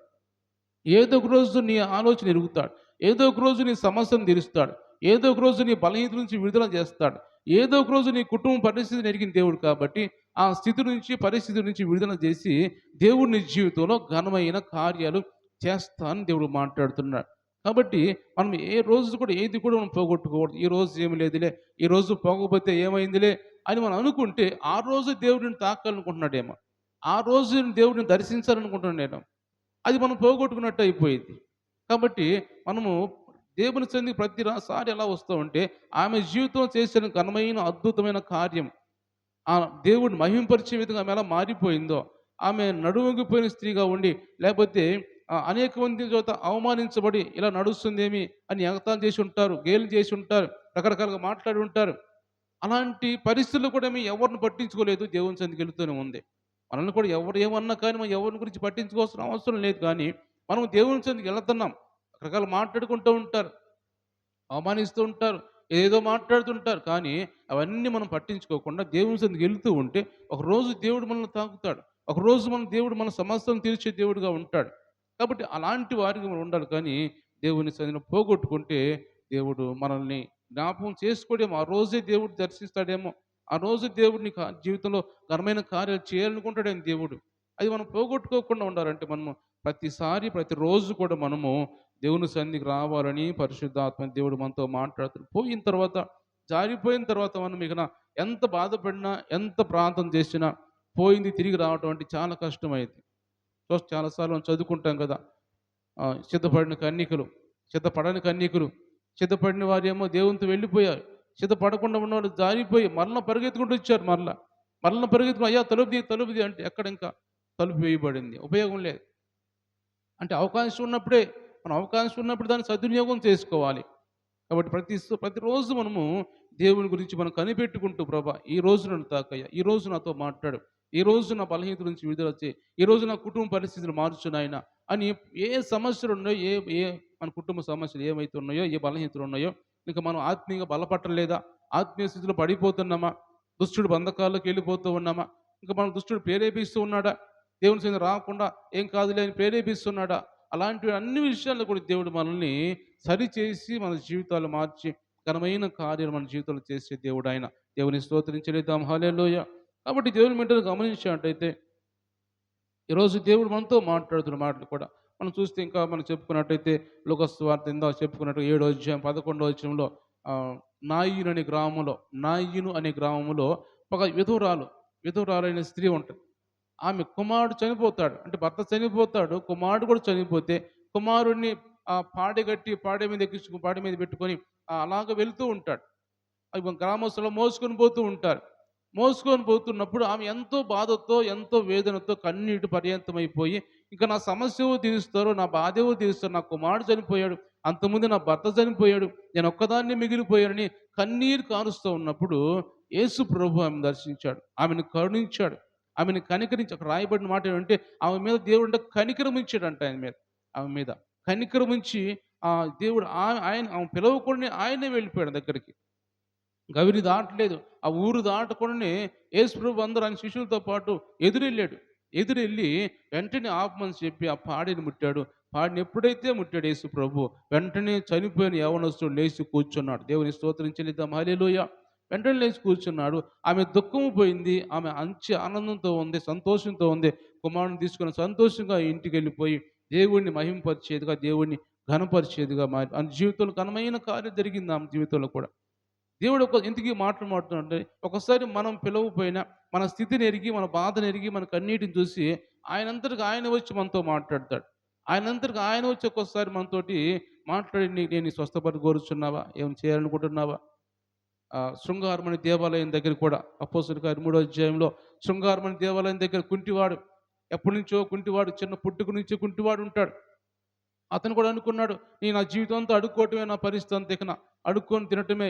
ఏదో ఒక రోజు నీ ఆలోచన ఎరుగుతాడు. ఏదో ఒక రోజు నీ సమస్యను తీరుస్తాడు. ఏదో ఒక రోజు నీ బలహీనత నుంచి విడుదల చేస్తాడు. ఏదో ఒక రోజు నీ కుటుంబ పరిస్థితిని ఎరిగిన దేవుడు కాబట్టి, ఆ స్థితి నుంచి, పరిస్థితి నుంచి విడుదల చేసి, దేవుడు నీ జీవితంలో ఘనమైన కార్యాలు చేస్తానని దేవుడు మాట్లాడుతున్నాడు. కాబట్టి మనం ఏ రోజు కూడా ఏది కూడా మనం పోగొట్టుకోకూడదు. ఈ రోజు ఏమి లేదులే, ఈ రోజు పోకపోతే ఏమైందిలే అని మనం అనుకుంటే, ఆ రోజు దేవుడిని తాకాలనుకుంటున్నాడేమో. ఆ రోజు దేవుడిని దర్శించాలనుకుంటున్నాడేమో. అది మనం పోగొట్టుకున్నట్టు అయిపోయింది. కాబట్టి మనము దేవుని సన్నిధికి ప్రతిసారి ఎలా వస్తామంటే, ఆమె జీవితంలో చేసిన ఘనమైన అద్భుతమైన కార్యం, ఆ దేవుడిని మహింపరిచే విధంగా ఆమె ఎలా మారిపోయిందో, ఆమె నడువొంగిపోయిన స్త్రీగా ఉండి, లేకపోతే అనేక మంది చోట అవమానించబడి ఇలా నడుస్తుందేమి అని ఎగతాళి చేసి ఉంటారు, గేలి చేసి ఉంటారు, రకరకాలుగా మాట్లాడి ఉంటారు. అలాంటి పరిస్థితుల్లో కూడా ఎవరిని పట్టించుకోలేదు. దేవుని సన్నిధికి వెళుతూనే ఉంది. మనల్ని కూడా ఎవరు ఏమన్నా కానీ మనం ఎవరి గురించి పట్టించుకోవాల్సిన అవసరం లేదు. కానీ మనం దేవుని సన్నిధికి వెళుతున్నాం. రకరకాలు మాట్లాడుకుంటూ ఉంటారు, అవమానిస్తూ ఉంటారు, ఏదో మాట్లాడుతుంటారు. కానీ అవన్నీ మనం పట్టించుకోకుండా దేవుని సన్నిధికి వెళుతూ ఉంటే ఒకరోజు దేవుడు మనల్ని తాకుతాడు. ఒకరోజు దేవుడు మన సమస్యలను తీర్చే దేవుడుగా ఉంటాడు. కాబట్టి అలాంటి వారికి మనం ఉండాలి. కానీ దేవుని సన్నిధిని పోగొట్టుకుంటే దేవుడు మనల్ని జ్ఞాపకం చేసుకోడేమో. ఆ రోజే దేవుడు దర్శిస్తాడేమో. ఆ రోజు దేవుడిని జీవితంలో ఘనమైన కార్యాలు చేయాలనుకుంటాడేమో దేవుడు. అది మనం పోగొట్టుకోకుండా ఉండాలంటే మనము ప్రతిసారి, ప్రతిరోజు కూడా మనము దేవుని సన్నిధికి రావాలని పరిశుద్ధాత్మ దేవుడు మనతో మాట్లాడుతున్నాడు. పోయిన తర్వాత, జారిపోయిన తర్వాత మనం ఇక ఎంత బాధపడినా, ఎంత ప్రార్థన చేసినా పోయింది తిరిగి రావటం అంటే చాలా కష్టమైంది. చాలాసార్లు మనం చదువుకుంటాం కదా, సిద్ధపడిన కన్యకలు, సిద్ధపడని కన్యకలు, సిద్ధపడిన వారేమో దేవునితో వెళ్ళిపోయారు. సిద్ధపడకుండా ఉన్నవాళ్ళు జారిపోయి మరలా పరిగెత్తుకుంటూ వచ్చారు. మరలా పరిగెత్తుకుని అయ్యా తలుపుది అంటే ఎక్కడ ఇంకా తలుపు వేయబడింది, ఉపయోగం లేదు. అంటే అవకాశం ఉన్నప్పుడే, మనం అవకాశం ఉన్నప్పుడు దాన్ని సద్వినియోగం చేసుకోవాలి. కాబట్టి ప్రతిరోజు మనము దేవుని గురించి మనం కనిపెట్టుకుంటూ, ప్రభా ఈ రోజు నన్ను తాకయ్యా, ఈ రోజు నాతో మాట్లాడు, ఈ రోజు నా బలహీనత నుంచి విడుదల చేయి, ఈ రోజు నా కుటుంబ పరిస్థితులు మార్చు నాయన అని ఏ సమస్యలు ఉన్నాయో, ఏ ఏ మన కుటుంబ సమస్యలు ఏమైతే ఉన్నాయో, ఏ బలహీనతలు ఉన్నాయో, ఇంకా మనం ఆత్మీయంగా బలపట్టలేదా, ఆత్మీయ స్థితిలో పడిపోతున్నామా, దుష్టుడు బంధకాల్లోకి వెళ్ళిపోతూ ఉన్నామా, ఇంకా మన దుష్టుడు ప్రేరేపిస్తూ ఉన్నాడా, దేవుని సన్నిధికి రాకుండా ఏం కాదులే అని ప్రేరేపిస్తున్నాడా, అలాంటి అన్ని విషయాల్లో కూడా దేవుడు మనల్ని సరిచేసి మన జీవితాలు మార్చి ఘనమైన కార్యాలు మన జీవితంలో చేసే దేవుడు ఆయన. దేవుని స్తోత్రించలేదాం. హల్లెలూయా. కాబట్టి దేవుని బిడ్డలు గమనించినట్టయితే ఈరోజు దేవుడు మనతో మాట్లాడుతున్న మాటలు కూడా మనం చూస్తే, ఇంకా మనం చెప్పుకున్నట్టయితే లూకాసు వార్త ఇందాక చెప్పుకున్నట్టు 7వ అధ్యాయం 11వ వచనంలో నాయిను అనే గ్రామంలో ఒక విధురాలైన స్త్రీ ఉంటుంది. ఆమె కుమారుడు చనిపోతాడు, అంటే భర్త చనిపోతాడు, కుమారుడు కూడా చనిపోతే కుమారుడిని పాడె మీద ఎక్కించుకుని, పాడె మీద పెట్టుకొని అలాగ వెళ్తూ ఉంటాడు. అవి గ్రామస్తులు మోసుకొని పోతూ ఉంటారు. మోసుకొని పోతున్నప్పుడు ఆమె ఎంతో బాధతో, ఎంతో వేదనతో, కన్నీటి పర్యంతమైపోయి, ఇంకా నా సమస్య తీరుస్తారో, నా బాధేవో తీరుస్తారు, నా కుమారుడు చనిపోయాడు, అంతకుముందు నా భర్త చనిపోయాడు, నేను ఒక్కదాన్ని మిగిలిపోయానని కన్నీరు కారుస్తూ ఉన్నప్పుడు యేసు ప్రభు ఆమెను దర్శించాడు, ఆమెను కరుణించాడు, ఆమెను కనికరించి. అక్కడ రాయబడిన మాట ఏంటంటే ఆమె మీద దేవుడు అంటే కనికరం ఇచ్చాడంట. ఆమె మీద కనికరం ఉంచి దేవుడు ఆమె పిలవకుండానే ఆయనే వెళ్ళిపోయాడు దగ్గరికి. గవిని దాటలేదు, ఆ ఊరు దాటకుండానే యేసు ప్రభు అందరూ ఆయన శిష్యులతో పాటు ఎదురెళ్ళి వెంటనే ఆపమని చెప్పి ఆ పాడిని ముట్టాడు. పాడిని ఎప్పుడైతే ముట్టాడు యేసు ప్రభు, వెంటనే చనిపోయిన యవనస్తుడు లేచి కూర్చున్నాడు. దేవుని స్తోత్రం చెల్లిద్దాం. హల్లెలూయా. వెంటనే లేచి కూర్చున్నాడు. ఆమె దుఃఖము పోయింది, ఆమె ఆనందంతో ఉంది, సంతోషంతో ఉంది. కుమారుని తీసుకుని సంతోషంగా ఇంటికి వెళ్ళిపోయి దేవుణ్ణి మహింపరిచేదిగా, దేవుణ్ణి ఘనపరిచేదిగా మారి ఆమె జీవితంలో ఘనమైన కార్యం జరిగింది. ఆమె జీవితంలో కూడా దేవుడు ఎందుకు మాట్లాడుతున్నాడంటే, ఒకసారి మనం పిలవపోయినా మన స్థితిని ఎరిగి, మన బాధను ఎరిగి, మన కన్నీటిని చూసి ఆయనంతటికి ఆయన వచ్చి మనతో మాట్లాడతాడు. ఆయనంతటికి ఆయన వచ్చి ఒక్కొక్కసారి మనతోటి మాట్లాడి, నేను స్వస్థపడి కోరుచున్నావా, ఏం చేయాలనుకుంటున్నావా. శృంగారమణి దేవాలయం దగ్గర కూడా అపోస్తలుల కార్యం 3వ అధ్యాయంలో శృంగారమణి దేవాలయం దగ్గర కుంటివాడు, ఎప్పటి నుంచో కుంటివాడు, చిన్న పుట్టుక నుంచి కుంటివాడు ఉంటాడు. అతను కూడా అనుకున్నాడు, నా జీవితం అంతా అడుక్కోవటమే నా పరిస్థితి, అంత ఇక అడుక్కొని తినటమే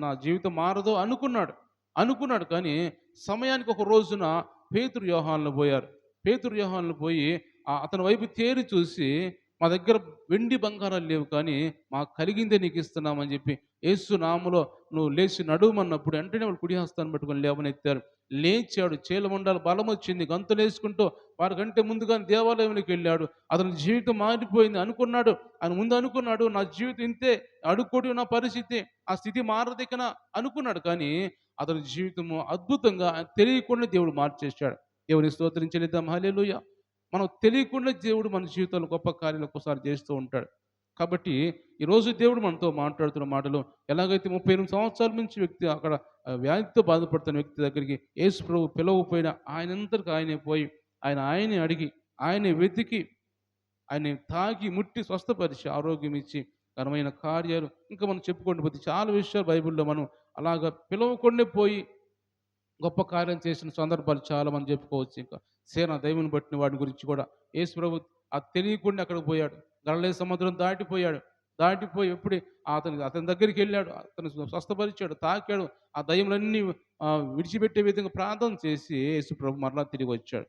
నా జీవితం మారదు అనుకున్నాడు. కానీ సమయానికి ఒక రోజున పేతురు యోహానులు పోయారు. పేతురు యోహానులు పోయి అతని వైపు తేరి చూసి, మా దగ్గర వెండి బంగారాలు లేవు కానీ మాకు కలిగిందే నీకు ఇస్తున్నామని చెప్పి యేసు నామములో నువ్వు లేచి నడుమన్నప్పుడు వెంటనే వాళ్ళు కుడి హస్తాన్ని పట్టుకొని లేవనెత్తారు. లేచాడు, చీలమండాలు బలం వచ్చింది, గంతులేసుకుంటూ వారికంటే ముందుగానే దేవాలయంలోకి వెళ్ళాడు. అతని జీవితం మారిపోయింది అనుకున్నాడు. ఆయన ముందు అనుకున్నాడు, నా జీవితం ఇంతే, అడుక్కోవడం నా పరిస్థితి, ఆ స్థితి మారదికన అనుకున్నాడు. కానీ అతని జీవితము అద్భుతంగా ఆయన తెలియకుండా దేవుడు మార్చేశాడు. దేవుని స్తోత్రం చెల్లిద్దాం. హల్లెలూయా. మనం తెలియకుండా దేవుడు మన జీవితంలో గొప్ప కార్యాలు ఒక్కోసారి చేస్తూ ఉంటాడు. కాబట్టి ఈరోజు దేవుడు మనతో మాట్లాడుతున్న మాటలు, ఎలాగైతే 38 సంవత్సరాల నుంచి వ్యక్తి అక్కడ వ్యాధితో బాధపడుతున్న వ్యక్తి దగ్గరికి యేసు ప్రభు పిలవకపోయినా ఆయనంతటికి ఆయనే పోయి ఆయనే అడిగి ఆయనే వెతికి ఆయన్ని తాకి ముట్టి స్వస్థపరిచి ఆరోగ్యం ఇచ్చి ఘనమైన కార్యాలు ఇంకా మనం చెప్పుకుంటూ పోతే చాలా విషయాలు బైబిల్‌లో మనం అలాగా పిలవకుండే పోయి గొప్ప కార్యం చేసిన సందర్భాలు చాలా మనం చెప్పుకోవచ్చు. ఇంకా సేన దైవమును బట్టిన వాడి గురించి కూడా యేసు ప్రభు అది తెలియకుండా అక్కడికి పోయాడు. గలిలయ సముద్రం దాటిపోయాడు. దాటిపోయి ఎప్పుడే అతని దగ్గరికి వెళ్ళాడు. అతను స్వస్థపరిచాడు, తాకాడు. ఆ దయ్యములన్నీ విడిచిపెట్టే విధంగా ప్రార్థన చేసి యేసు ప్రభు మరలా తిరిగి వచ్చాడు.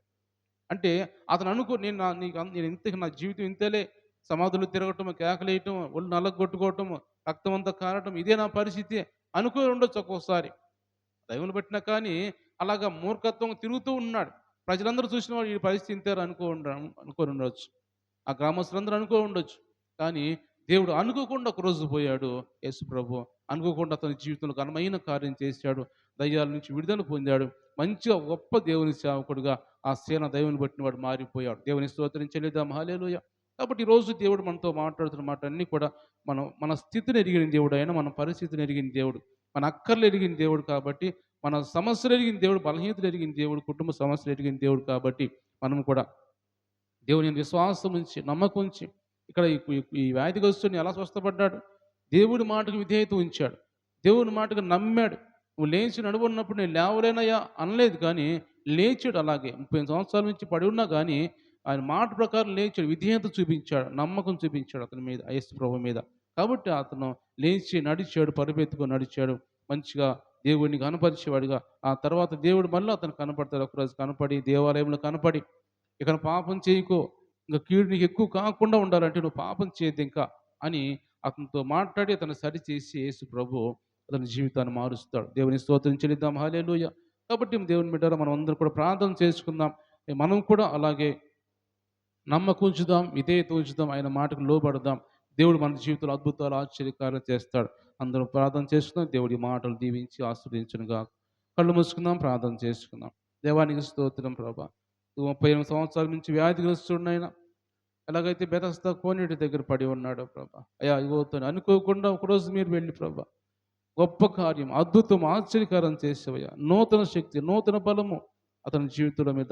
అంటే అతను అనుకో నేను నా నీకు నేను ఇంత నా జీవితం ఇంతేలే, సమాధులు తిరగటం, కేకలేయటం, ఒళ్ళు నల్లగొట్టుకోవటం, రక్తం అంతా కారటం, ఇదే నా పరిస్థితి అనుకోని ఉండొచ్చు ఒక్కోసారి. దైవమును బట్టినా కానీ అలాగా మూర్ఖత్వం తిరుగుతూ ఉన్నాడు. ప్రజలందరూ చూసిన వాడు ఈ పరిస్థితి ఇంతేరా అనుకోని ఉండొచ్చు. ఆ గ్రామస్తులందరూ అనుకోని ఉండొచ్చు. కానీ దేవుడు అనుకోకుండా ఒకరోజు పోయాడు యేసు ప్రభు. అనుకోకుండా అతని జీవితంలో ఘనమైన కార్యం చేశాడు. దయ్యాల నుంచి విడుదల పొందాడు. మంచిగా గొప్ప దేవుని సేవకుడుగా ఆ సేన దైవుని బట్టిన వాడు మారిపోయాడు. దేవుని స్తోత్రం చెల్లిద్దాం. హల్లెలూయా. కాబట్టి ఈరోజు దేవుడు మనతో మాట్లాడుతున్న మాటలన్నీ కూడా మన స్థితిని ఎరిగిన దేవుడు ఆయన, మన పరిస్థితిని ఎరిగిన దేవుడు, మన అక్కర్లు ఎరిగిన దేవుడు కాబట్టి, మన సమస్యలు ఎరిగిన దేవుడు, బలహీనతలు ఎరిగిన దేవుడు, కుటుంబ సమస్యలు ఎరిగిన దేవుడు కాబట్టి మనం కూడా దేవుని యందు విశ్వాసం ఉంచి, నమ్మకం ఉంచి ఇక్కడ ఈ వ్యాధిగ్రస్తుని ఎలా స్వస్థపడ్డాడు? దేవుడి మాటకు విధేయత ఉంచాడు. దేవుని మాటకు నమ్మాడు. నువ్వు లేచి నడువున్నప్పుడు నేను లేవలేనయ్యా అనలేదు కానీ లేచాడు అలాగే. 38 సంవత్సరాల నుంచి పడి ఉన్నా కానీ ఆయన మాట ప్రకారం లేచాడు. విధేయత చూపించాడు. నమ్మకం చూపించాడు అతని మీద, యేసు ప్రభువు మీద. కాబట్టి అతను లేచి నడిచాడు, పరుపెత్తుకొని నడిచాడు. మంచిగా దేవుడిని కనపరిచేవాడిగా. ఆ తర్వాత దేవుడు మళ్ళీ అతను కనపడతాడు. ఒకరోజు కనపడి దేవాలయంలో కనపడి, ఇక పాపం చేయకు, ఇంకా కీడు నీకు ఎక్కువ కాకుండా ఉండాలంటే నువ్వు పాపం చేయొద్దు ఇంకా అని అతనితో మాట్లాడి అతను సరిచేసి యేసు ప్రభు అతని జీవితాన్ని మారుస్తాడు. దేవుని స్తోత్రం చెల్లిద్దాం. హల్లెలూయా. కాబట్టి దేవుని బిడ్డలారా మనం అందరం కూడా ప్రార్థన చేసుకుందాం. మనం కూడా అలాగే నమ్మకం ఉంచుదాం, విధేయత ఉంచుదాం, ఆయన మాటకు లోబడదాం. దేవుడు మన జీవితంలో అద్భుతాలు, ఆశ్చర్యకార్యాలు చేస్తాడు. అందరం ప్రార్థన చేసుకుందాం. దేవుడి మాటలు దీవించి ఆశీర్వదించునుగాక. కళ్ళు మూసుకుందాం, ప్రార్థన చేసుకుందాం. దేవానికి స్తోత్రం ప్రభా. 38 సంవత్సరాల నుంచి వ్యాధిగ్రస్తుడినైనా ఎలాగైతే బెతస్దా కోనేటి దగ్గర పడి ఉన్నాడో ప్రభా. అయ్యా ఇగో అనుకోకుండా ఒకరోజు మీరు వెళ్ళి ప్రభా గొప్ప కార్యం, అద్భుతం, ఆశ్చర్యకారం చేసేవయ్యా. నూతన శక్తి, నూతన బలము అతని జీవితంలో మీరు